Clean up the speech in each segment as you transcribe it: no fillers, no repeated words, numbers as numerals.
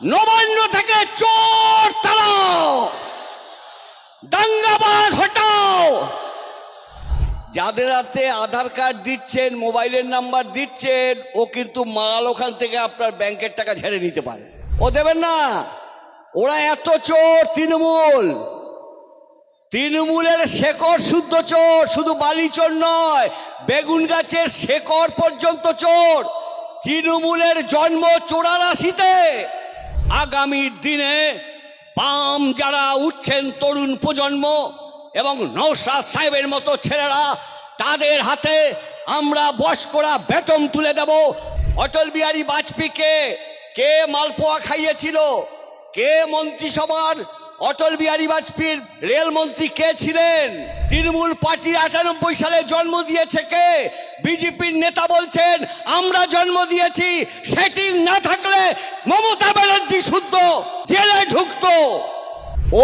নবান্ন থেকে চোর তাড়াও, দাঙ্গাবাজ হটাও। যাদের হাতে আধার কার্ড দিচ্ছেন, মোবাইলের নাম্বার দিচ্ছেন, ও কিন্তু মাল ওখান থেকে আপনার ব্যাংকের টাকা ঝেড়ে নিতে পারে। ও দেবেন না। ওরা এত চোর। তৃণমূলের শেকড় শুদ্ধ চোর, শুধু বালি চোর নয়, বেগুন গাছের শেকড় পর্যন্ত চোর। তৃণমূলের জন্ম 84-তে। আগামী দিনে বাম যারা উঠছেন, তরুণ প্রজন্ম এবং নওশাদ সাহেবের মতো ছেলেরা, তাদের হাতে আমরা বয়স্করা বেতন তুলে দেব। অটল বিহারী বাজপেয়ীকে কে মালপোয়া খাইয়েছিল? কে মন্ত্রিসভার অটল বিহারী বাজপেয়ীর রেলমন্ত্রী কে ছিলেন? তৃণমূল পার্টি 98 সালে জন্ম দিয়েছে কে? বিজেপির নেতা বলছেন আমরা জন্ম দিয়েছি। সেটিং না থাকলে মমতা ব্যানার্জি শুদ্ধ জেলে ঢুকতো।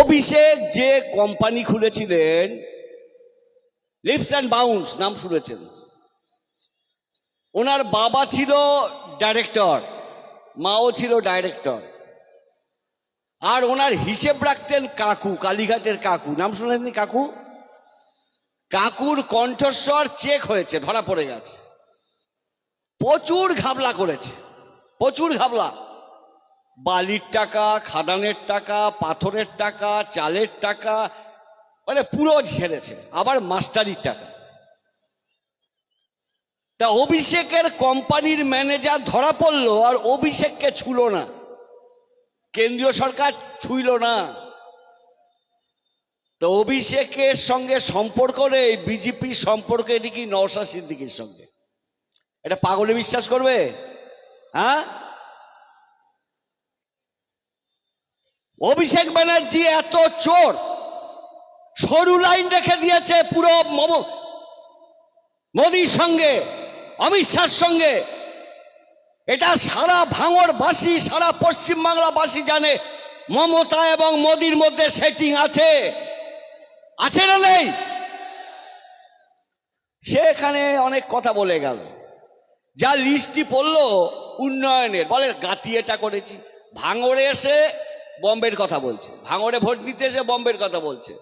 অভিষেক যে কোম্পানি খুলেছিলেন, লিপস অ্যান্ড বাউন্স, নাম শুনেছেন? ওনার বাবা ছিল ডাইরেক্টর, মাও ছিল ডাইরেক্টর, আর ওনার হিসেব রাখতেন কাকু, কালীঘাটের কাকু। নাম শুনেননি? কাকুর কণ্ঠস্বর চেক হয়েছে, ধরা পড়ে গেছে। প্রচুর ঘাবলা করেছে, প্রচুর ঘাবলা। বালির টাকা, খাদানের টাকা, পাথরের টাকা, চালের টাকা, মানে পুরো ছেড়েছে। আবার মাস্টারির টাকা। তা অভিষেকের কোম্পানির ম্যানেজার ধরা পড়লো, আর অভিষেককে ছুলো না, কেন্দ্রীয় সরকার ছুঁইল না। তো অভিষেকের সঙ্গে সম্পর্ক নেই, বিজেপির সম্পর্ক এটি কি নওশাদ সিদ্দিকীর সঙ্গে? এটা পাগলে বিশ্বাস করবে? হ্যাঁ, অভিষেক ব্যানার্জি এত চোর, সরু লাইন রেখে দিয়েছে পুরো মোদির সঙ্গে, অমিত শাহর সঙ্গে। এটা সারা ভাঙড়বাসী, সারা পশ্চিমবাংলাবাসী জানে মমতা এবং মোদির মধ্যে সেটিং আছে। আছে না নেই? সেখানে অনেক কথা বলে গেল, যা লিস্টি পড়লো উন্নয়নের, বলে গাতি এটা করেছি। ভাঙড়ে এসে বম্বের কথা বলছে, ভাঙড়ে ভোট নিতে এসে বম্বের কথা বলছে।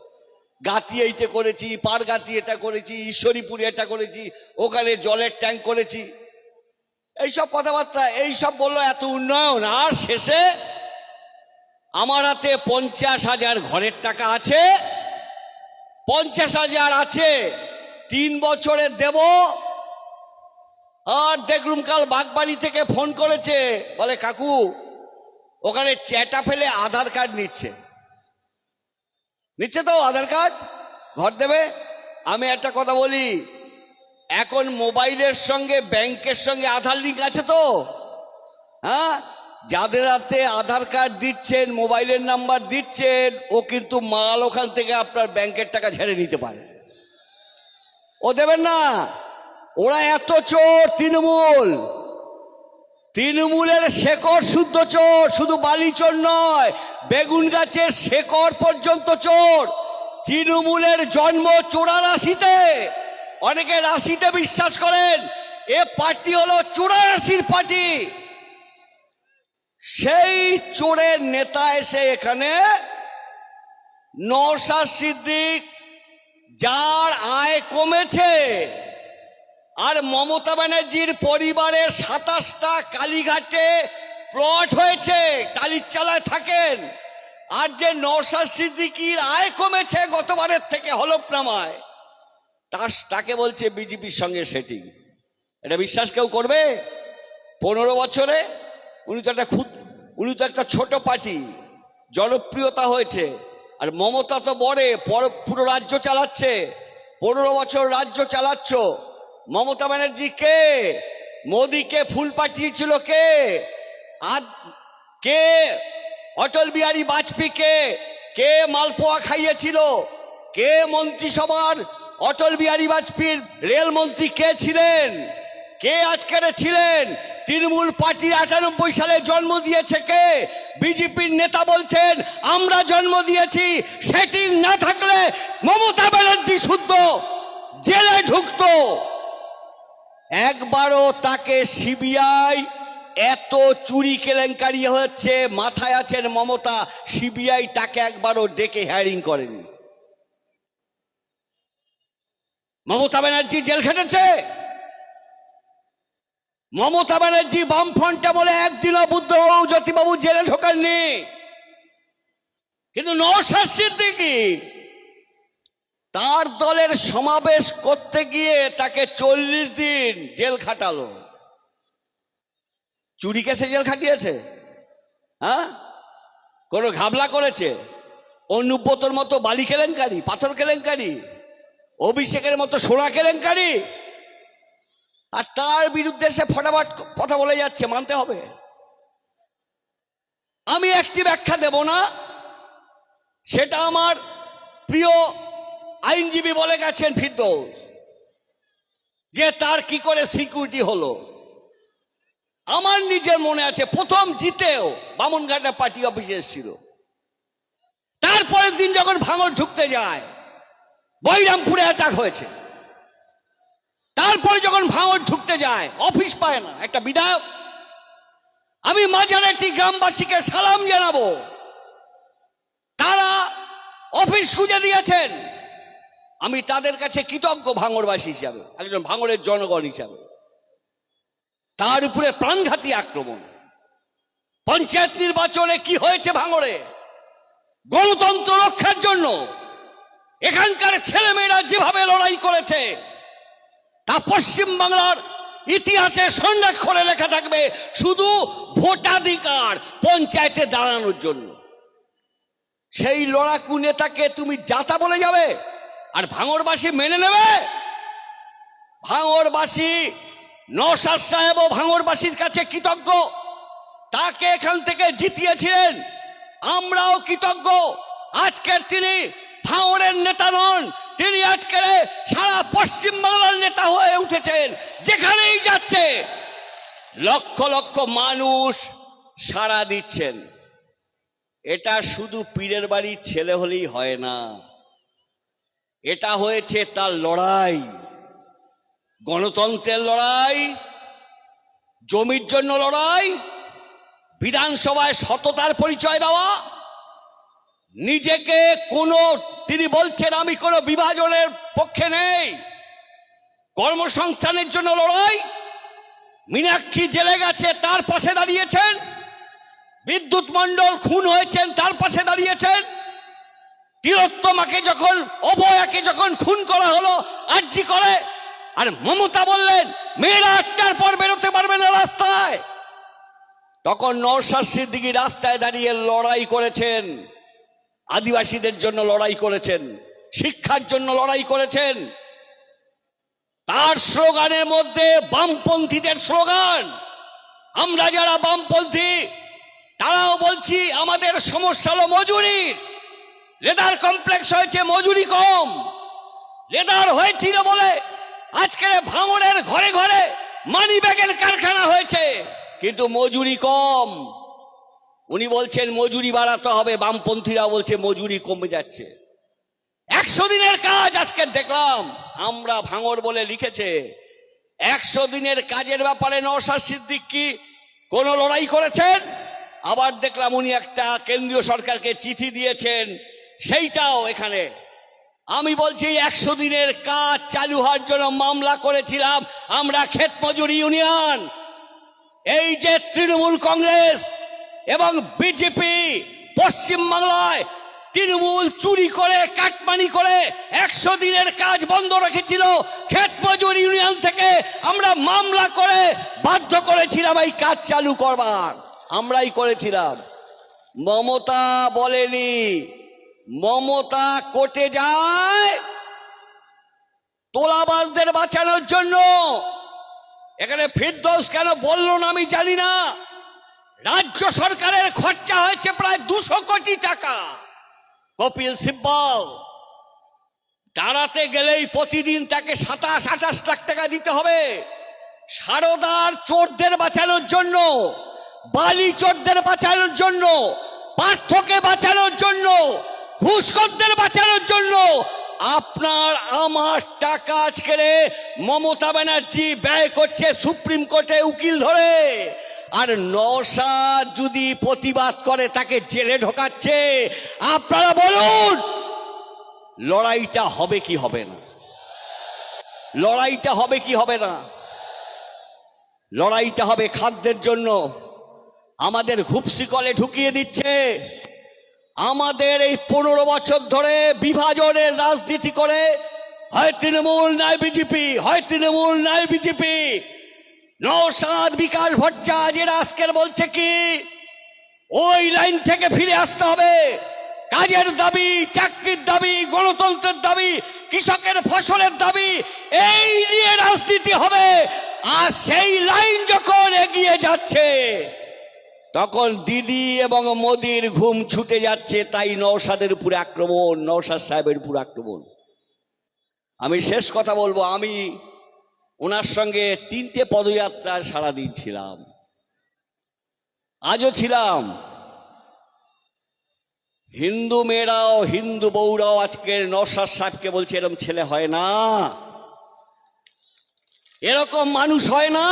গাতি এইটা করেছি, পার গাতি এটা করেছি, ঈশ্বরীপুরে এটা করেছি, ওখানে জলের ট্যাঙ্ক করেছি, এইসব কথাবার্তা, এইসব বললো এত উন্নয়ন। আর শেষে আমার হাতে 50,000 ঘরের টাকা আছে, 50,000 আছে, 3 বছরে দেব। আর দেখলুম কাল বাগবাড়ি থেকে ফোন করেছে, বলে কাকু ওখানে চ্যাটা ফেলে আধার কার্ড নিচ্ছে তো, আধার কার্ড ঘর দেবে। আমি একটা কথা বলি, এখন মোবাইলের সঙ্গে ব্যাংকের সঙ্গে আধার লিঙ্ক আছে তো? হ্যাঁ, যাদের হাতে আধার কার্ড দিচ্ছেন, মোবাইলের নাম্বার দিচ্ছেন, ও কিন্তু মাল ওখান থেকে আপনার ব্যাংকের টাকা ঝেড়ে নিতে পারে। ও দেবেন না। ওরা এত চোর। তৃণমূলের শেকড় শুদ্ধ চোর, শুধু বালি চোর নয়, বেগুন গাছের শেকড় পর্যন্ত চোর। তৃণমূলের জন্ম 84-তে। অনেকে রাশিতে বিশ্বাস করেন, এ পার্টি হলো 84-র পার্টি। সেই চোরের নেতা এসে এখানে নওশাদ সিদ্দিক, যার আয় কমেছে, আর মমতা ব্যানার্জির পরিবারের 27টা কালীঘাটে প্লট হয়েছে, টালির চালায় থাকেন, আর যে নওশাদ সিদ্দিকীর আয় কমেছে গতবারের থেকে হলফনামায়, তাকে বলছে বিজেপির সঙ্গে সেটিং। এটা বিশ্বাস কেউ করবে? 15 বছরে উনি তো একটা ছোট পার্টি, জনপ্রিয়তা হয়েছে। আর মমতা তো পুরো রাজ্য চালাচ্ছে। 15 বছর রাজ্য চালাচ্ছ। মমতা ব্যানার্জি কে? মোদিকে ফুল পাঠিয়েছিল কে? আর কে অটল বিহারী বাজপেয়ীকে কে মালপোয়া খাইয়েছিল? কে মন্ত্রিসভার অটল বিহারী বাজপেয়ীর রেলমন্ত্রী কে ছিলেন? কে আজকের ছিলেন? তৃণমূল পার্টি 98 সালে জন্ম দিয়েছে কে? বিজেপির নেতা বলছেন আমরা জন্ম দিয়েছি। সেটিং না থাকলে মমতা ব্যানার্জি শুদ্ধ জেলে ঢুকতো। একবারও তাকে সিবিআই এত চুরি কেলেঙ্কারি হচ্ছে, মাথায় আছেন মমতা, সিবিআই তাকে একবারও ডেকে হ্যারিং করেনি। মমতা ব্যানার্জি জেল খেটেছে। মমতা ব্যানার্জি বামফ্রন্টে বলে একদিনও বুদ্ধবাবু জ্যোতিবাবু জেলে ঢোকাননি, কিন্তু নওশাদ সিদ্দিকী তার দলের সমাবেশ করতে গিয়ে তাকে 40 দিন জেল খাটালো। চুরি কেসে জেল খাটিয়েছে? হ্যাঁ, কোনো ঘাবলা করেছে? অনুব্রতর মতো বালি কেলেঙ্কারি, পাথর কেলেঙ্কারি, অভিষেকের মতো সোনা কেলেঙ্কারি, আর তার বিরুদ্ধে সে ফটাফট কথা বলে যাচ্ছে, মানতে হবে। আমি একটি ব্যাখ্যা দেব না, সেটা আমার প্রিয় আইনজীবী বলে গেছেন ফিরদৌস, যে তার কি করে সিকিউরিটি হলো। আমার নিজের মনে আছে, প্রথম জিতেও বামুনঘাটা পার্টি অফিসে এসেছিল, তারপরের দিন যখন ভাঙড় ঢুকতে যায় বৈরামপুরে অ্যাটাক হয়েছে, তারপরে যখন ভাঙড় ঢুকতে যায় অফিস পায় না একটা বিধায়ক। আমি মাঝারেটি গ্রামবাসীকে সালাম জানাবো, তারা অফিস খুঁজে দিয়েছেন, আমি তাদের কাছে কৃতজ্ঞ ভাঙড়বাসী হিসাবে, একজন ভাঙড়ের জনগণ হিসাবে। তার উপরে প্রাণঘাতী আক্রমণ। পঞ্চায়েত নির্বাচনে কি হয়েছে ভাঙড়ে? গণতন্ত্র রক্ষার জন্য এখানকার ছেলেমেয়েরা যেভাবে লড়াই করেছে তা পশ্চিমবাংলার ইতিহাসে সংরক্ষণে লেখা থাকবে, শুধু ভোটাধিকার পঞ্চায়েতে দাঁড়ানোর জন্য। সেই লড়াকু নেতাকে তুমি যাতা বলে যাবে আর ভাঙড়বাসী মেনে নেবে? ভাঙড়বাসী, নওশাদ সাহেব ও ভাঙড়বাসীর কাছে কৃতজ্ঞ, তাকে এখান থেকে জিতিয়েছিলেন, আমরাও কৃতজ্ঞ। আজকের তিনি ভাঙড়ের নেতা নন, তিনি আজকের সারা পশ্চিম বাংলার নেতা হয়ে উঠেছেন। যেখানেই যাচ্ছে লক্ষ লক্ষ মানুষ সাড়া দিচ্ছেন। এটা শুধু পীরের বাড়ির ছেলে হলেই হয় না, এটা হয়েছে তার লড়াই, গণতন্ত্রের লড়াই, জমির জন্য লড়াই, বিধানসভায় সততার পরিচয় দেওয়া, নিজেকে কোনো, তিনি বলছেন আমি কোনো বিভাজনের পক্ষে নেই, কর্মসংস্থানের জন্য লড়াই। মীনাক্ষী জেলে গেছে, তার পাশে দাঁড়িয়েছেন। বিদ্যুৎ মণ্ডল খুন হয়েছেন, তার পাশে দাঁড়িয়েছেন। তিলোত্তমাকে যখন, অভয়াকে যখন খুন করা হলো আরজি করে, আর মমতা বললেন মেয়েরা 8টার পর বেরোতে পারবে না রাস্তায়, তখন নওশাদ সিদ্দিকী রাস্তায় দাঁড়িয়ে লড়াই করেছেন, আদিবাসীদের জন্য লড়াই করেছেন, শিক্ষার জন্য লড়াই করেছেন। তার স্লোগানের মধ্যে বামপন্থীদের স্লোগান। আমরা যারা বামপন্থী তারাও বলছি আমাদের সমস্যা হলো মজুরির। লেদার কমপ্লেক্স হয়েছে, মজুরি কম। লেদার হয়েছিল বলে আজকে ভাঙড়ের ঘরে ঘরে মানি ব্যাগের কারখানা হয়েছে, কিন্তু মজুরি কম। উনি বলছেন মজুরি বাড়াতে হবে, বামপন্থীরা বলছে মজুরি কমে যাচ্ছে। 100 দিনের কাজ আজকে দেখলাম আমরা ভাঙড় বলে লিখেছে। 100 দিনের কাজের ব্যাপারে নওশাদ সিদ্দিকী কোন লড়াই করেছেন? আবার দেখলাম উনি একটা কেন্দ্রীয় সরকারকে চিঠি দিয়েছেন, সেইটাও এখানে। আমি বলছি 100 দিনের কাজ চালু হওয়ার জন্য মামলা করেছিলাম আমরা ক্ষেত মজুরি ইউনিয়ন। এই যে তৃণমূল কংগ্রেস এবং বিজেপি পশ্চিমবাংলায় তৃণমূল চুরি করে, কাটমানি করে 100 দিনের কাজ বন্ধ রেখেছিল, ক্ষেত মজুর ইউনিয়ন থেকে আমরা মামলা করে বাধ্য করেছিলাম এই কাজ চালু করবার, আমরাই করেছিলাম। মমতা বলেনি, মমতা কোর্টে যায় তোলাবাজদের বাঁচানোর জন্য। এখানে ফিরদৌস কেন বললো না আমি জানি না। রাজ্য সরকারের খরচা হয়েছে প্রায় 200 কোটি টাকা। কপিল সিব্বল দাঁড়াতে গেলেই প্রতিদিন তাকে 27-28 লাখ টাকা দিতে হবে। সারদার চোরদের বাঁচানোর জন্য, বালি চোরদের বাঁচানোর জন্য, পার্থকে বাঁচানোর জন্য, ঘুষখোরদের বাঁচানোর জন্য আপনার আমার টাকা আজকে মমতা ব্যানার্জি ব্যয় করছে সুপ্রিম কোর্টে উকিল ধরে। আর নওশাদ যদি প্রতিবাদ করে তাকে জেলে ঢোকাচ্ছে। আপনারা বলুন লড়াইটা হবে কি হবে না? লড়াইটা হবে কি হবে না? লড়াইটা হবে খাদ্যের জন্য। আমাদের ঘুপসিকলে ঢুকিয়ে দিচ্ছে। আমাদের এই 15 বছর ধরে বিভাজনের রাজনীতি করে হয় তৃণমূল নয় বিজেপি, হয় তৃণমূল নয় বিজেপি। নওশাদ বিকাশ ভট্টাচার্যের আজকের বলছে কি ওই লাইন থেকে ফিরে আসতে হবে। কাজের দাবি, চাকরির দাবি, গণতন্ত্রের দাবি, কৃষকের ফসলের দাবি, এই নিয়ে রাজনীতি হবে। আর সেই লাইন যখন এগিয়ে যাচ্ছে তখন দিদি এবং মোদির ঘুম ছুটে যাচ্ছে। তাই নওশাদের উপরে আক্রমণ, নওশাদ সাহেবের উপর আক্রমণ। আমি শেষ কথা বলবো, আমি ওনার সঙ্গে 3টে পদযাত্রায় সারাদিন ছিলাম, আজও ছিলাম। হিন্দু মেয়েরাও, হিন্দু বউরাও আজকের নওশাদ সাহেবকে বলছে এরকম ছেলে হয় না, এরকম মানুষ হয় না।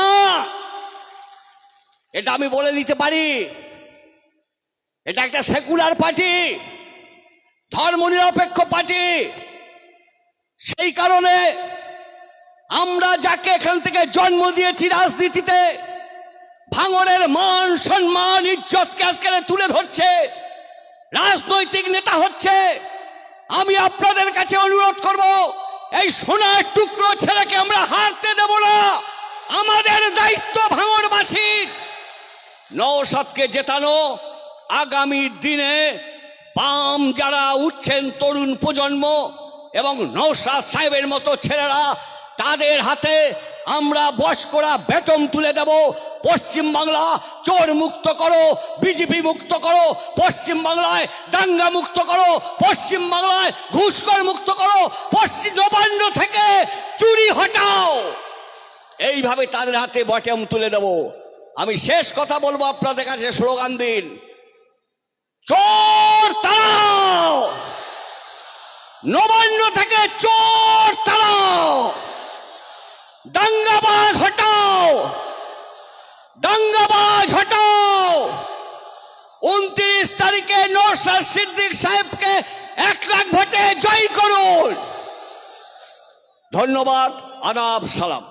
এটা আমি বলে দিতে পারি। এটা একটা সেকুলার পার্টি, ধর্মনিরপেক্ষ পার্টি। সেই কারণে আমরা যাকে এখান থেকে জন্ম দিয়েছি রাজনীতিতে, ভাঙড়ের মান সম্মান ইজ্জতকে আজকে তুলে ধরছে, রাজনৈতিক নেতা হচ্ছে। আমি আপনাদের কাছে অনুরোধ করব, এই সোনার টুকরো ছেলেকে আমরা হারতে দেব না। আমাদের দায়িত্ব ভাঙড়বাসীর নওশাদকে জেতানো। আগামী দিনে বাম যারা উঠছেন, তরুণ প্রজন্ম এবং নওশাদ সাহেবের মতো ছেলেরা, তাদের হাতে আমরা বয়স্করা বেটন তুলে দেব। পশ্চিমবাংলা চোর মুক্ত করো, বিজেপি মুক্ত করো, পশ্চিমবাংলায় দাঙ্গা মুক্ত করো, পশ্চিমবাংলায় ঘুষখোর মুক্ত করো, পশ্চিম নবান্ন থেকে চুরি হটাও। এইভাবে তাদের হাতে বটম তুলে দেব। আমি শেষ কথা বলবো আপনাদের কাছে, স্লোগান দিন, চোর তাড়াও, নবান্ন থেকে চোর তাড়াও, দাঙ্গাবাজ হটাও, দাঙ্গাবাজ হটাও। 29 তারিখে নওশাদ সিদ্দিক সাহেবকে 1 লাখ ভোটে জয় করুন। ধন্যবাদ, আদাব, সালাম।